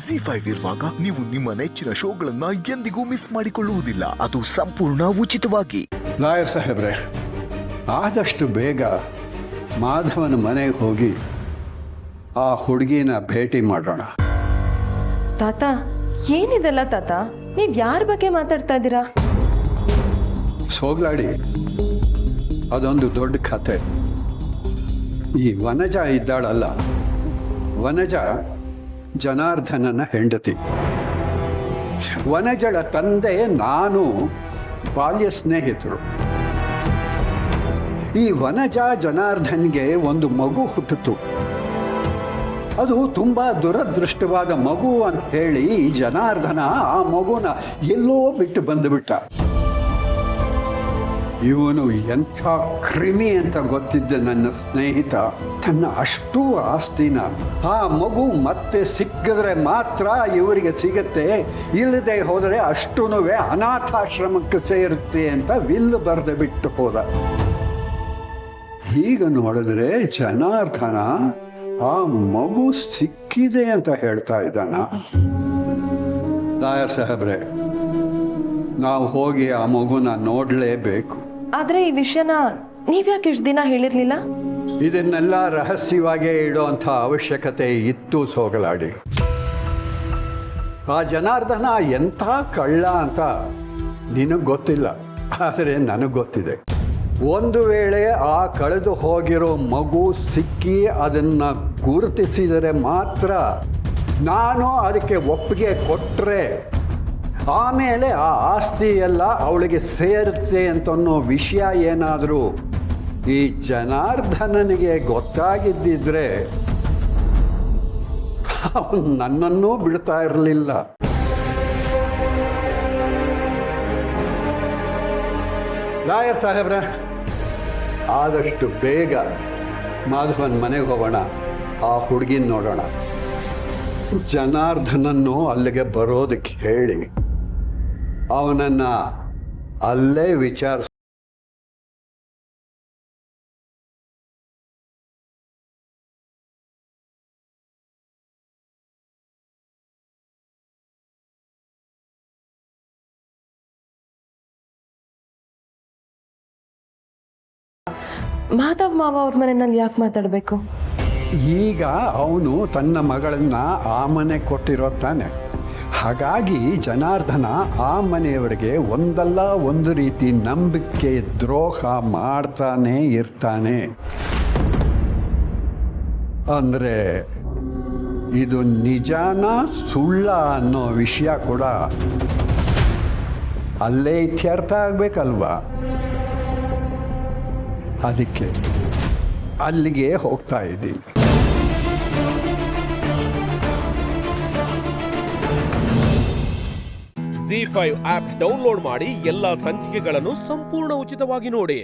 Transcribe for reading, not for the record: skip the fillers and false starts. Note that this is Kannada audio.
ಜಿ5 ಇರುವಾಗ ನೀವು ನಿಮ್ಮ ನೆಚ್ಚಿನ ಶೋಗಳನ್ನ ಎಂದಿಗೂ ಮಿಸ್ ಮಾಡಿಕೊಳ್ಳುವುದಿಲ್ಲ. ಅದು ಸಂಪೂರ್ಣ ಉಚಿತವಾಗಿ. ಲಾಯರ್ ಸಾಹೇಬ್ರೆ, ಆದಷ್ಟು ಬೇಗ ಮಾಧವನ ಮನೆಗೆ ಹೋಗಿ ಆ ಹುಡುಗಿನ ಭೇಟಿ ಮಾಡೋಣ. ತಾತ, ಏನಿದೆಲ್ಲ ತಾತ? ನೀವ್ ಯಾರ ಬಗ್ಗೆ ಮಾತಾಡ್ತಾ ಇದ್ದೀರಾ? ಸೋಗ್ಲಾಡಿ, ಅದೊಂದು ದೊಡ್ಡ ಕತೆ. ಈ ವನಜ ಇದ್ದಾಳಲ್ಲ, ವನಜ ಜನಾರ್ದನನ ಹೆಂಡತಿ. ವನಜಳ ತಂದೆ ನಾನು ಬಾಲ್ಯ ಸ್ನೇಹಿತರು. ಈ ವನಜ ಜನಾರ್ದನ್ಗೆ ಒಂದು ಮಗು ಹುಟ್ಟಿತು. ಅದು ತುಂಬಾ ದುರದೃಷ್ಟವಾದ ಮಗು ಅಂತ ಹೇಳಿ ಜನಾರ್ದನ ಆ ಮಗುನ ಎಲ್ಲೋ ಬಿಟ್ಟು ಬಂದುಬಿಟ್ಟ. ಇವನು ಎಂಥ ಕ್ರಿಮಿ ಅಂತ ಗೊತ್ತಿದ್ದ ನನ್ನ ಸ್ನೇಹಿತ ತನ್ನ ಅಷ್ಟೂ ಆಸ್ತಿನ ಆ ಮಗು ಮತ್ತೆ ಸಿಕ್ಕಿದ್ರೆ ಮಾತ್ರ ಇವರಿಗೆ ಸಿಗತ್ತೆ, ಇಲ್ಲದೆ ಹೋದರೆ ಅಷ್ಟೂ ಅನಾಥಾಶ್ರಮಕ್ಕೆ ಸೇರುತ್ತೆ ಅಂತ ವಿಲ್ಲು ಬರೆದು ಬಿಟ್ಟು ಹೋದ. ಈಗ ನೋಡಿದ್ರೆ ಜನಾರ್ದನ ಆ ಮಗು ಸಿಕ್ಕಿದೆ ಅಂತ ಹೇಳ್ತಾ ಇದ್ದಾನ. ಲಾಯರ್ ಸಾಹೇಬ್ರೆ, ನಾವು ಹೋಗಿ ಆ ಮಗುನ ನೋಡಲೇಬೇಕು. ಆದ್ರೆ ಈ ವಿಷಯನ ನೀವ್ಯಾಕೆ ಇಷ್ಟು ದಿನ ಹೇಳಿರ್ಲಿಲ್ಲ? ಇದನ್ನೆಲ್ಲ ರಹಸ್ಯವಾಗೇ ಇಡೋಂಥ ಅವಶ್ಯಕತೆ ಇತ್ತು ಸೋಗಲಾಡಿ. ಆ ಜನಾರ್ದನ ಎಂಥ ಕಳ್ಳ ಅಂತ ನಿನಗೆ ಗೊತ್ತಿಲ್ಲ, ಆದರೆ ನನಗೆ ಗೊತ್ತಿದೆ. ಒಂದು ವೇಳೆ ಆ ಕಳೆದು ಹೋಗಿರೋ ಮಗು ಸಿಕ್ಕಿ ಅದನ್ನು ಗುರುತಿಸಿದರೆ ಮಾತ್ರ, ನಾನು ಅದಕ್ಕೆ ಒಪ್ಪಿಗೆ ಕೊಟ್ಟರೆ ಆಮೇಲೆ ಆ ಆಸ್ತಿ ಎಲ್ಲ ಅವಳಿಗೆ ಸೇರುತ್ತೆ ಅಂತನ್ನೋ ವಿಷಯ ಏನಾದರೂ ಈ ಜನಾರ್ದನನಿಗೆ ಗೊತ್ತಾಗಿದ್ದಿದ್ರೆ ಅವನು ನನ್ನನ್ನೂ ಬಿಡ್ತಾ ಇರಲಿಲ್ಲ. ಲಾಯರ್ ಸಾಹೇಬ್ರ, ಆದಷ್ಟು ಬೇಗ ಮಾಧವನ್ ಮನೆಗೆ ಹೋಗೋಣ, ಆ ಹುಡುಗಿನ ನೋಡೋಣ. ಜನಾರ್ದನನ್ನು ಅಲ್ಲಿಗೆ ಬರೋದಕ್ಕೆ ಹೇಳಿ ಅವನನ್ನ ಅಲ್ಲೇ ವಿಚಾರಿಸ. ಮಾಧವ್ ಮಾವ ಅವ್ರ ಮನೆಯಲ್ಲಿ ಯಾಕೆ ಮಾತಾಡಬೇಕು? ಈಗ ಅವನು ತನ್ನ ಮಗಳನ್ನ ಆ ಮನೆ ಕೊಟ್ಟಿರೋ ತಾನೆ. ಹಾಗಾಗಿ ಜನಾರ್ದನ ಆ ಮನೆಯವರಿಗೆ ಒಂದಲ್ಲ ಒಂದು ರೀತಿ ನಂಬಿಕೆ ದ್ರೋಹ ಮಾಡ್ತಾನೆ ಇರ್ತಾನೆ. ಅಂದರೆ ಇದು ನಿಜಾನ ಸುಳ್ಳ ಅನ್ನೋ ವಿಷಯ ಕೂಡ ಅಲ್ಲೇ ಇತ್ಯರ್ಥ ಆಗ್ಬೇಕಲ್ವಾ? ಅದಕ್ಕೆ ಅಲ್ಲಿಗೆ ಹೋಗ್ತಾ ಇದ್ದೀನಿ. ಜಿ5 ಆಪ್ ಡೌನ್ಲೋಡ್ ಮಾಡಿ ಎಲ್ಲಾ ಸಂಚಿಕೆಗಳನ್ನು ಸಂಪೂರ್ಣ ಉಚಿತವಾಗಿ ನೋಡಿ.